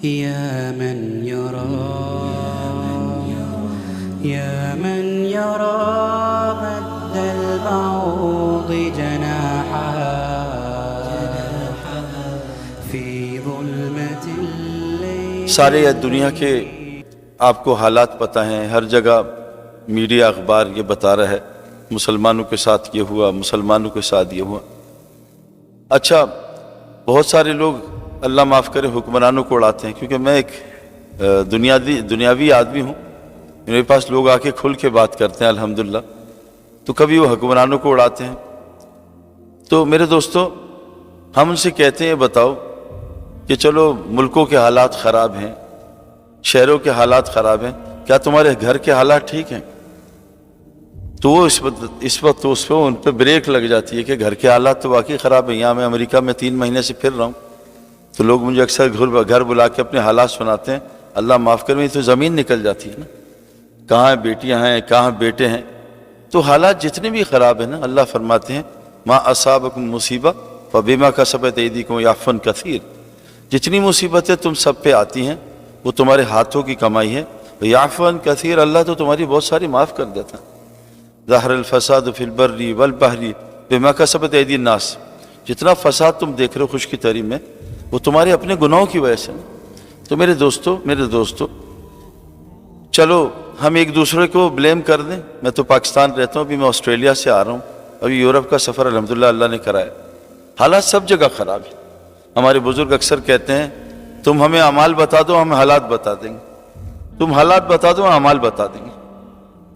يا من يرى مد البعوض جناحها في ظلمة الليل. سارے دنیا کے آپ کو حالات پتہ ہیں، ہر جگہ میڈیا اخبار یہ بتا رہا ہے مسلمانوں کے ساتھ یہ ہوا، مسلمانوں کے ساتھ یہ ہوا. اچھا، بہت سارے لوگ اللہ معاف کرے حکمرانوں کو اڑاتے ہیں، کیونکہ میں ایک دنیاوی آدمی ہوں، میرے پاس لوگ آ کے کھل کے بات کرتے ہیں الحمدللہ، تو کبھی وہ حکمرانوں کو اڑاتے ہیں. تو میرے دوستو، ہم ان سے کہتے ہیں بتاؤ کہ چلو ملکوں کے حالات خراب ہیں، شہروں کے حالات خراب ہیں، کیا تمہارے گھر کے حالات ٹھیک ہیں؟ تو وہ اس وقت اس پہ ان پہ بریک لگ جاتی ہے کہ گھر کے حالات تو واقعی خراب ہیں. یہاں میں امریکہ میں 3 مہینے سے پھر رہا ہوں، تو لوگ مجھے اکثر گھر بلا کے اپنے حالات سناتے ہیں. اللہ معاف کرے، تو زمین نکل جاتی ہے نا، کہاں بیٹیاں ہیں، کہاں بیٹے ہیں. تو حالات جتنے بھی خراب ہیں نا، اللہ فرماتے ہیں ما اصابکم مصیبہ فبما کسبت ایدیکم یعفو عن کثیر. جتنی مصیبتیں تم سب پہ آتی ہیں وہ تمہارے ہاتھوں کی کمائی ہے. یعفو عن کثیر، اللہ تو تمہاری بہت ساری معاف کر دیتا ہے. ظہر الفساد فی البر والبحر بما کسبت ایدی الناس. جتنا فساد تم دیکھ رہے ہو خشکی تحریم میں، وہ تمہارے اپنے گناہوں کی وجہ سے. تو میرے دوستو چلو ہم ایک دوسرے کو بلیم کر دیں. میں تو پاکستان رہتا ہوں، ابھی میں آسٹریلیا سے آ رہا ہوں، ابھی یورپ کا سفر الحمدللہ اللہ نے کرایا. حالات سب جگہ خراب ہیں. ہمارے بزرگ اکثر کہتے ہیں تم ہمیں اعمال بتا دو، ہم حالات بتا دیں گے. تم حالات بتا دو، ہم اعمال بتا دیں گے.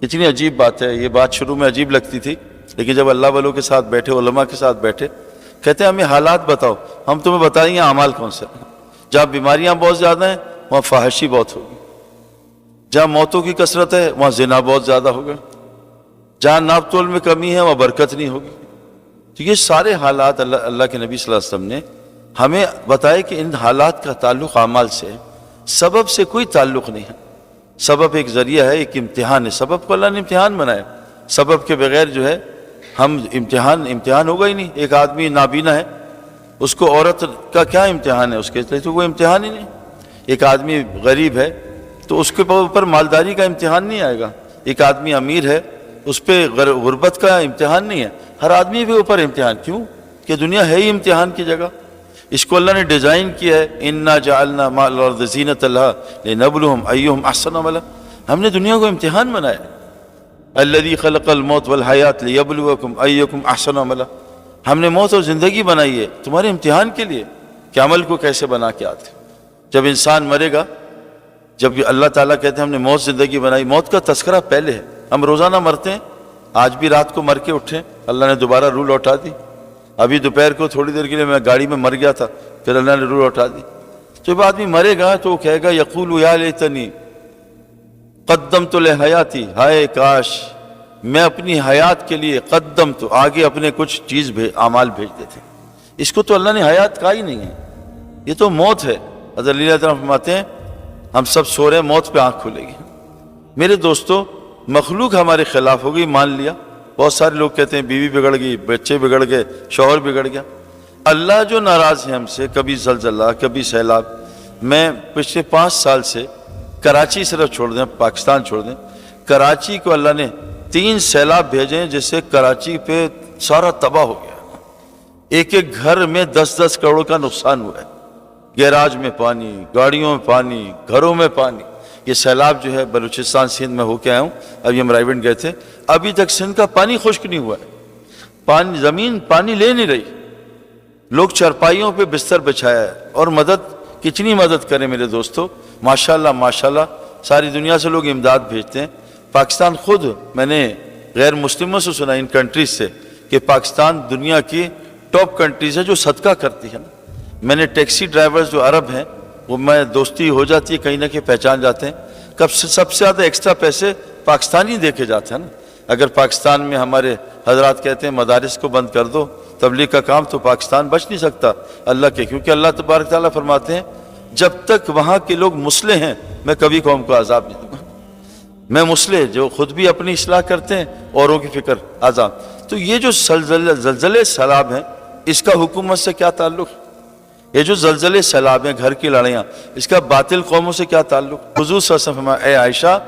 اتنی عجیب بات ہے. یہ بات شروع میں عجیب لگتی تھی، لیکن جب اللہ والوں کے ساتھ بیٹھے، علماء کے ساتھ بیٹھے، کہتے ہیں ہمیں حالات بتاؤ، ہم تمہیں بتائیں گے اعمال کون سے. جہاں بیماریاں بہت زیادہ ہیں وہاں فحاشی بہت ہوگی، جہاں موتوں کی کثرت ہے وہاں زنا بہت زیادہ ہوگا، جہاں ناپ تول میں کمی ہے وہاں برکت نہیں ہوگی. تو یہ سارے حالات اللہ کے نبی صلی اللہ علیہ وسلم نے ہمیں بتائے کہ ان حالات کا تعلق اعمال سے ہے، سبب سے کوئی تعلق نہیں ہے. سبب ایک ذریعہ ہے، ایک امتحان ہے. سبب کو اللہ نے امتحان بنایا. سبب کے بغیر جو ہے ہم امتحان ہوگا ہی نہیں. ایک آدمی نابینا ہے، اس کو عورت کا کیا امتحان ہے؟ اس کے لیے تو کوئی امتحان ہی نہیں. ایک آدمی غریب ہے تو اس کے اوپر مالداری کا امتحان نہیں آئے گا. ایک آدمی امیر ہے، اس پہ غربت کا امتحان نہیں ہے. ہر آدمی کے اوپر امتحان. کیوں؟ کہ دنیا ہے ہی امتحان کی جگہ. اس کو اللہ نے ڈیزائن کیا ہے، انا جعلنا ما الارض زینۃ لہا لنبلوہم ایہم احسن عملا. ہم نے دنیا کو امتحان بنایا. الذی خلق الموت والحیات لیبلوکم ایکم احسن عملا. ہم نے موت اور زندگی بنائی ہے تمہارے امتحان کے لیے کہ عمل کو کیسے بنا کے آتے. جب انسان مرے گا، جب اللہ تعالیٰ کہتے ہیں ہم نے موت زندگی بنائی، موت کا تذکرہ پہلے ہے. ہم روزانہ مرتے ہیں. آج بھی رات کو مر کے اٹھے، اللہ نے دوبارہ روح لوٹا دی. ابھی دوپہر کو تھوڑی دیر کے لیے میں گاڑی میں مر گیا تھا، پھر اللہ نے روح لوٹا دی. جب آدمی مرے گا تو وہ کہے گا یقول یا لیتنی قدمت لحیاتی، ہائے کاش میں اپنی حیات کے لیے قدمت، آگے اپنے کچھ چیز اعمال بھیج دیتے. اس کو تو اللہ نے حیات کہا ہی نہیں ہے، یہ تو موت ہے. حضرت علی رضی اللہ عنہ فرماتے ہیں ہم سب سو رہے ہیں، موت پہ آنکھ کھلے گی. میرے دوستو، مخلوق ہمارے خلاف ہو گئی، مان لیا. بہت سارے لوگ کہتے ہیں بیوی بگڑ گئی، بچے بگڑ گئے، شوہر بگڑ گیا. اللہ جو ناراض ہے ہم سے، کبھی زلزلہ، کبھی سیلاب. میں پچھلے 5 سال سے کراچی صرف چھوڑ دیں، پاکستان چھوڑ دیں، کراچی کو اللہ نے 3 سیلاب بھیجے ہیں جس سے کراچی پہ سارا تباہ ہو گیا. ایک گھر میں 10-10 کروڑ کا نقصان ہوا ہے. گیراج میں پانی، گاڑیوں میں پانی، گھروں میں پانی. یہ سیلاب جو ہے بلوچستان سندھ میں ہو کے آیا ہوں، ابھی ہم رائیونڈ گئے تھے، ابھی تک سندھ کا پانی خشک نہیں ہوا ہے. زمین پانی لے نہیں رہی. لوگ چرپائیوں پہ بستر بچھایا ہے. اور مدد، کتنی مدد کریں میرے دوستو. ماشاءاللہ ماشاءاللہ ساری دنیا سے لوگ امداد بھیجتے ہیں. پاکستان خود، میں نے غیر مسلموں سے سنا، ان کنٹریز سے، کہ پاکستان دنیا کی ٹاپ کنٹریز ہے جو صدقہ کرتی ہے. میں نے ٹیکسی ڈرائیورز جو عرب ہیں، وہ میں دوستی ہو جاتی ہے، کہیں نہ کہیں پہچان جاتے ہیں. سب سے زیادہ ایکسٹرا پیسے پاکستانی دیکھے جاتے ہیں نا. اگر پاکستان میں ہمارے حضرات کہتے ہیں مدارس کو بند کر دو، تبلیغ کا کام، تو پاکستان بچ نہیں سکتا اللہ کے. کیونکہ اللہ تبارک تعالیٰ فرماتے ہیں جب تک وہاں کے لوگ مسلح ہیں میں کبھی قوم کو عذاب نہیں دوں گا. میں مسلح جو خود بھی اپنی اصلاح کرتے ہیں، اوروں کی فکر عذاب. تو یہ جو زلزلے سیلاب ہیں، اس کا حکومت سے کیا تعلق؟ یہ جو زلزلے سیلاب ہیں گھر کی لڑائیاں اس کا باطل قوموں سے کیا تعلق؟ حضور صلی اللہ علیہ وسلم فرمایا اے عائشہ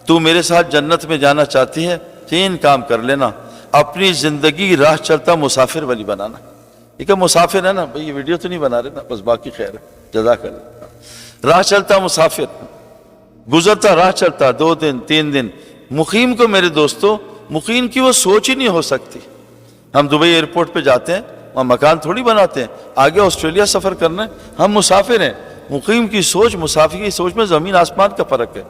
تو میرے ساتھ جنت میں جانا چاہتی ہے 3 کام کر لینا، اپنی زندگی راہ چلتا مسافر والی بنانا۔ یہ کہ مسافر ہے نا بھئی، یہ ویڈیو تو نہیں بنا رہے نا، بس باقی خیر ہے، جزاک اللہ۔ راہ چلتا مسافر، گزرتا راہ چلتا 2 دن 3 دن۔ مقیم کو میرے دوستو، مقیم کی وہ سوچ ہی نہیں ہو سکتی۔ ہم دبئی ایئرپورٹ پہ جاتے ہیں، وہاں مکان تھوڑی بناتے ہیں، آگے آسٹریلیا سفر کرنا ہے، ہم مسافر ہیں۔ مقیم کی سوچ، مسافر کی سوچ میں زمین آسمان کا فرق ہے،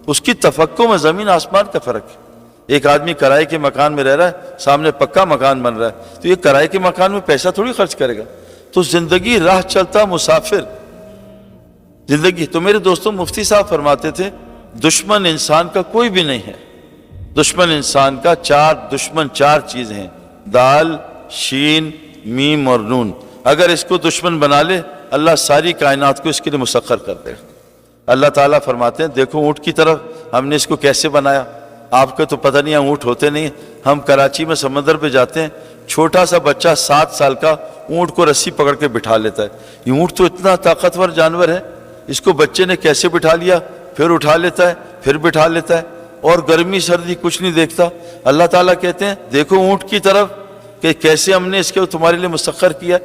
اس کی تفکر میں زمین آسمان کا فرق ہے۔ ایک آدمی کرائے کے مکان میں رہ رہا ہے، سامنے پکا مکان بن رہا ہے، تو یہ کرائے کے مکان میں پیسہ تھوڑی خرچ کرے گا۔ تو زندگی راہ چلتا مسافر زندگی۔ تو میرے دوستوں مفتی صاحب فرماتے تھے دشمن انسان کا کوئی بھی نہیں ہے، دشمن انسان کا دشمن 4 چیزیں ہیں، دال، شین، میم اور نون۔ اگر اس کو دشمن بنا لے اللہ ساری کائنات کو اس کے لیے مسخر کر دے گا۔ اللہ تعالیٰ فرماتے ہیں دیکھو اونٹ کی طرف ہم نے اس کو کیسے بنایا، آپ کو تو پتہ نہیں اونٹ ہوتے نہیں۔ ہم کراچی میں سمندر پہ جاتے ہیں، چھوٹا سا بچہ 7 سال کا اونٹ کو رسی پکڑ کے بٹھا لیتا ہے۔ یہ اونٹ تو اتنا طاقتور جانور ہے، اس کو بچے نے کیسے بٹھا لیا، پھر اٹھا لیتا ہے، پھر بٹھا لیتا ہے، اور گرمی سردی کچھ نہیں دیکھتا۔ اللہ تعالیٰ کہتے ہیں دیکھو اونٹ کی طرف کہ کیسے ہم نے اس کو تمہارے لیے مسخر کیا۔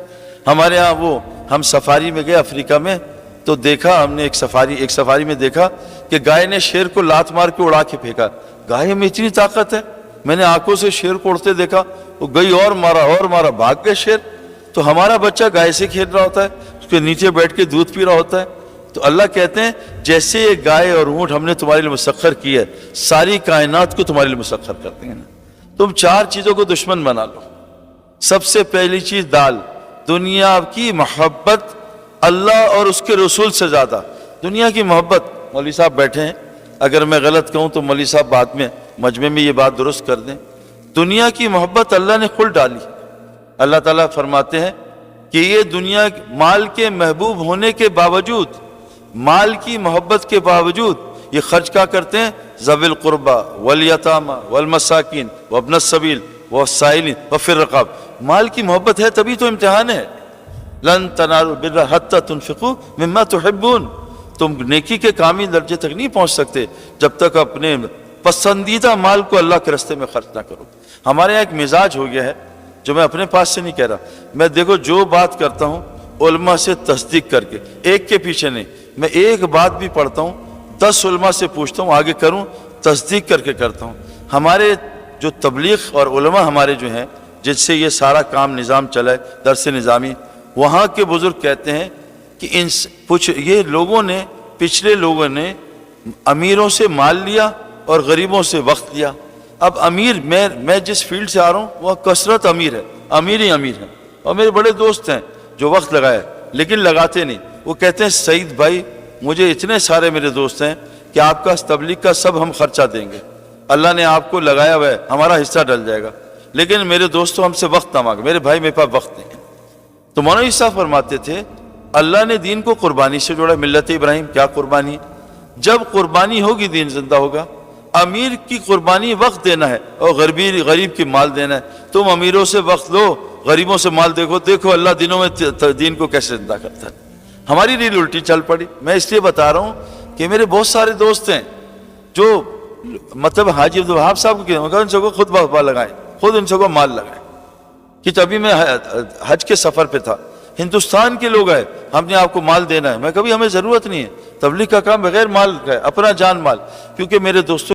ہمارے ہاں ہم سفاری میں گئے افریقہ میں، تو دیکھا ہم نے ایک سفاری میں دیکھا کہ گائے نے شیر کو لات مار کے اڑا کے پھینکا۔ گائے میں اتنی طاقت ہے، میں نے آنکھوں سے شیر کو اڑتے دیکھا، وہ گئی اور مارا بھاگ گئے شیر۔ تو ہمارا بچہ گائے سے کھیل رہا ہوتا ہے، اس کے نیچے بیٹھ کے دودھ پی رہا ہوتا ہے۔ تو اللہ کہتے ہیں جیسے یہ گائے اور اونٹ ہم نے تمہارے لیے مسخر کی ہے، ساری کائنات کو تمہارے لیے مسخر کر دیں گے۔ تم 4 چیزوں کو دشمن بنا لو۔ سب سے پہلی چیز دال، دنیا کی محبت اللہ اور اس کے رسول سے زیادہ۔ دنیا کی محبت، مولوی صاحب بیٹھے ہیں، اگر میں غلط کہوں تو مولوی صاحب بعد میں مجمع میں یہ بات درست کر دیں۔ دنیا کی محبت اللہ نے خود ڈالی۔ اللہ تعالیٰ فرماتے ہیں کہ یہ دنیا مال کے محبوب ہونے کے باوجود، مال کی محبت کے باوجود یہ خرچ کیا کرتے ہیں؟ ذوی القربى والیتامى والمساکین وابن السبیل والسائلین وفی الرقاب۔ مال کی محبت ہے تبھی تو امتحان ہے۔ لن تنالوا البر حتى تنفقوا مما تحبون۔ تم نیکی کے کامل درجے تک نہیں پہنچ سکتے جب تک اپنے پسندیدہ مال کو اللہ کے راستے میں خرچ نہ کرو۔ ہمارے یہاں ایک مزاج ہو گیا ہے جو میں اپنے پاس سے نہیں کہہ رہا، میں دیکھو جو بات کرتا ہوں علماء سے تصدیق کر کے، ایک کے پیچھے نہیں، میں ایک بات بھی پڑھتا ہوں 10 علماء سے پوچھتا ہوں آگے کروں، تصدیق کر کے کرتا ہوں۔ ہمارے جو تبلیغ اور علماء ہمارے جو ہیں جس سے یہ سارا کام نظام چلا ہے، درس نظامی، وہاں کے بزرگ کہتے ہیں کہ یہ لوگوں نے، پچھلے لوگوں نے امیروں سے مال لیا اور غریبوں سے وقت لیا۔ اب امیر، میں جس فیلڈ سے آ رہا ہوں وہ کثرت امیر ہے، امیر ہی امیر ہے، اور میرے بڑے دوست ہیں جو وقت لگائے لیکن لگاتے نہیں۔ وہ کہتے ہیں سعید بھائی مجھے اتنے سارے میرے دوست ہیں کہ آپ کا تبلیغ کا سب ہم خرچہ دیں گے، اللہ نے آپ کو لگایا ہوا ہے، ہمارا حصہ ڈل جائے گا، لیکن میرے دوستوں ہم سے وقت نہ مانگے۔ میرے بھائی میرے پاس وقت نہیں ہے۔ تو مولانا صاحب فرماتے تھے اللہ نے دین کو قربانی سے جوڑا۔ ملت ابراہیم کیا قربانی؟ جب قربانی ہوگی دین زندہ ہوگا۔ امیر کی قربانی وقت دینا ہے اور غریب کی مال دینا ہے۔ تم امیروں سے وقت لو، غریبوں سے مال دیکھو اللہ دنوں میں دین کو کیسے زندہ کرتا ہے۔ ہماری ریل الٹی چل پڑی۔ میں اس لیے بتا رہا ہوں کہ میرے بہت سارے دوست ہیں جو مطلب حاجی عبدالوہاب صاحب کو کہا ان سے کو خود بہبا لگائیں، خود ان سے کو مال لگائیں۔ کہ ابھی میں حج کے سفر پہ تھا، ہندوستان کے لوگ آئے، ہم نے آپ کو مال دینا ہے۔ میں کبھی ہمیں ضرورت نہیں ہے، تبلیغ کا کام بغیر مال کا ہے، اپنا جان مال، کیونکہ میرے دوستوں